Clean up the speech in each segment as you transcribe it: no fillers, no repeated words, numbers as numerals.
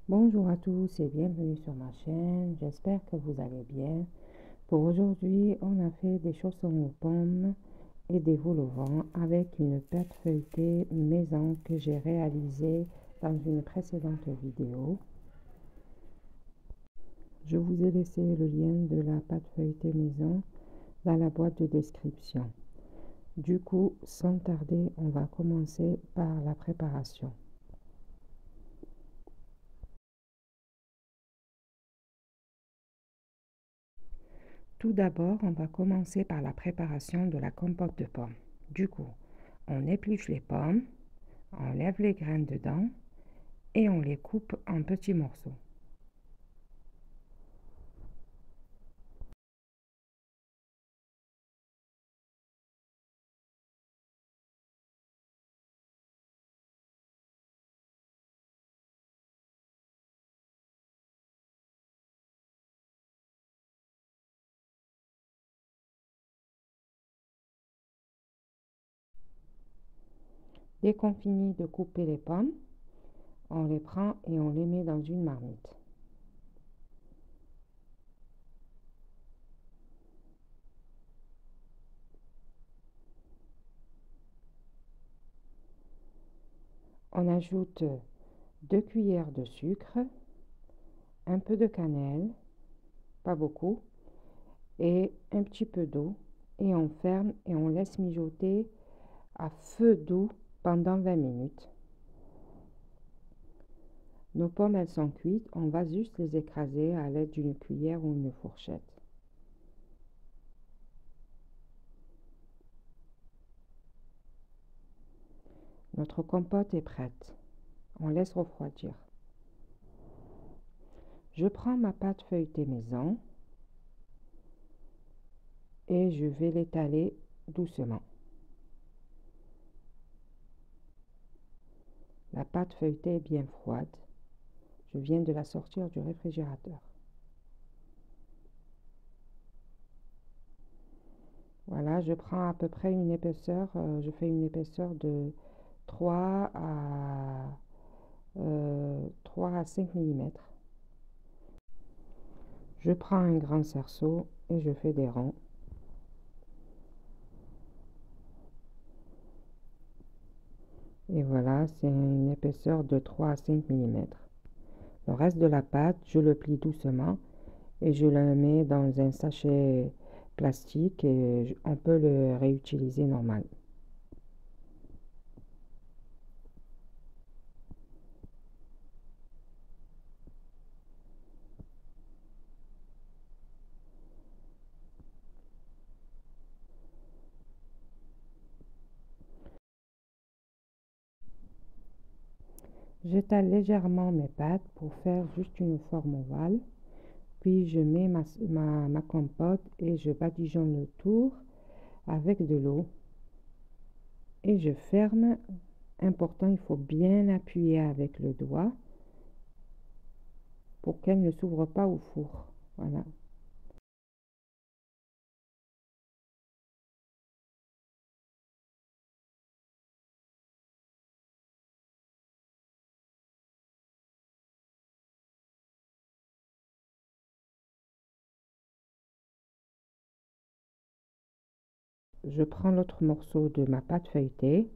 Bonjour à tous et bienvenue sur ma chaîne, j'espère que vous allez bien. Pour aujourd'hui, on a fait des chaussons aux pommes et des vols au vent avec une pâte feuilletée maison que j'ai réalisée dans une précédente vidéo. Je vous ai laissé le lien de la pâte feuilletée maison dans la boîte de description. Du coup, sans tarder, on va commencer par la préparation. Tout d'abord, on va commencer par la préparation de la compote de pommes. Du coup, on épluche les pommes, on lève les graines dedans et on les coupe en petits morceaux. Dès qu'on finit de couper les pommes, on les prend et on les met dans une marmite. On ajoute 2 cuillères de sucre, un peu de cannelle, pas beaucoup, et un petit peu d'eau. Et on ferme et on laisse mijoter à feu doux pendant 20 minutes. Nos pommes, elles sont cuites, on va juste les écraser à l'aide d'une cuillère ou une fourchette. Notre compote est prête. On laisse refroidir. Je prends ma pâte feuilletée maison et je vais l'étaler doucement. La pâte feuilletée est bien froide. Je viens de la sortir du réfrigérateur. Voilà, je prends à peu près une épaisseur, je fais une épaisseur de 3 à 5 mm. Je prends un grand cerceau et je fais des ronds. Et voilà, c'est une épaisseur de 3 à 5 mm. Le reste de la pâte, je le plie doucement et je le mets dans un sachet plastique et on peut le réutiliser normal. J'étale légèrement mes pâtes pour faire juste une forme ovale. Puis je mets ma compote et je badigeonne le tour avec de l'eau. Et je ferme. Important, il faut bien appuyer avec le doigt pour qu'elle ne s'ouvre pas au four. Voilà. Je prends l'autre morceau de ma pâte feuilletée.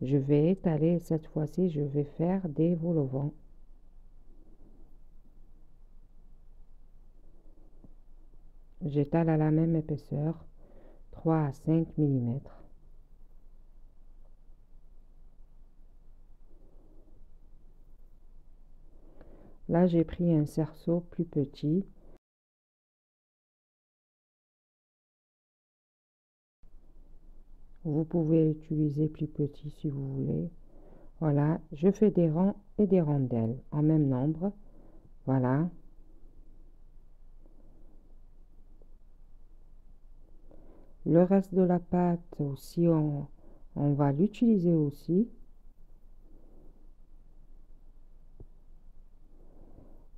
Je vais étaler, cette fois-ci, je vais faire des vols au vent. J'étale à la même épaisseur, 3 à 5 mm. Là, j'ai pris un cerceau plus petit. Vous pouvez utiliser plus petit si vous voulez. Voilà, je fais des rangs et des rondelles en même nombre. Voilà. Le reste de la pâte aussi, on va l'utiliser aussi.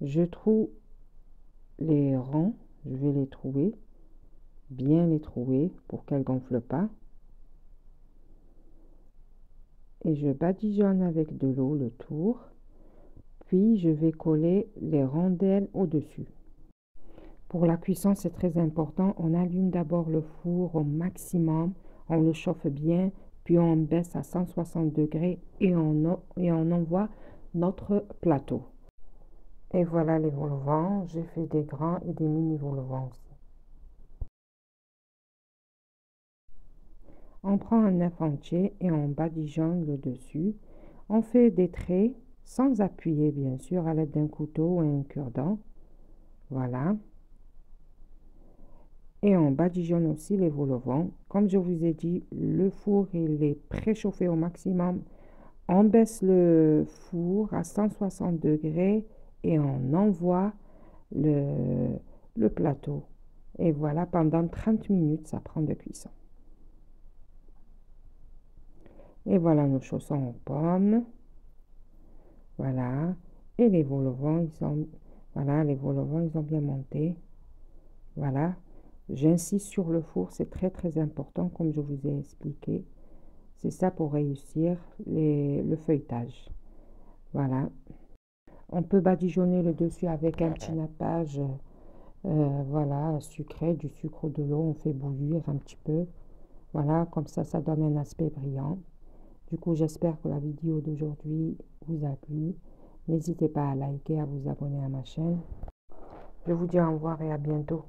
Je trouve les ronds, je vais les trouer, bien les trouer pour qu'elles ne gonflent pas. Et je badigeonne avec de l'eau le tour. Puis, je vais coller les rondelles au-dessus. Pour la cuisson, c'est très important. On allume d'abord le four au maximum. On le chauffe bien, puis on baisse à 160 degrés et on envoie notre plateau. Et voilà les vol-au-vent. J'ai fait des grands et des mini vol-au-vent aussi. On prend un œuf entier et on badigeonne le dessus. On fait des traits sans appuyer, bien sûr, à l'aide d'un couteau ou un cure-dent. Voilà. Et on badigeonne aussi les vol-au-vent. Comme je vous ai dit, le four il est préchauffé au maximum. On baisse le four à 160 degrés et on envoie le plateau. Et voilà, pendant 30 minutes, ça prend de cuisson. Et voilà nos chaussons aux pommes. Voilà. Et les vol-au-vent, voilà, les vol-au-vent, ils ont bien monté. Voilà. J'insiste sur le four, c'est très très important, comme je vous ai expliqué. C'est ça pour réussir le feuilletage. Voilà. On peut badigeonner le dessus avec un petit nappage, voilà, sucré, du sucre ou de l'eau. On fait bouillir un petit peu. Voilà, comme ça donne un aspect brillant. Du coup, j'espère que la vidéo d'aujourd'hui vous a plu. N'hésitez pas à liker, à vous abonner à ma chaîne. Je vous dis au revoir et à bientôt.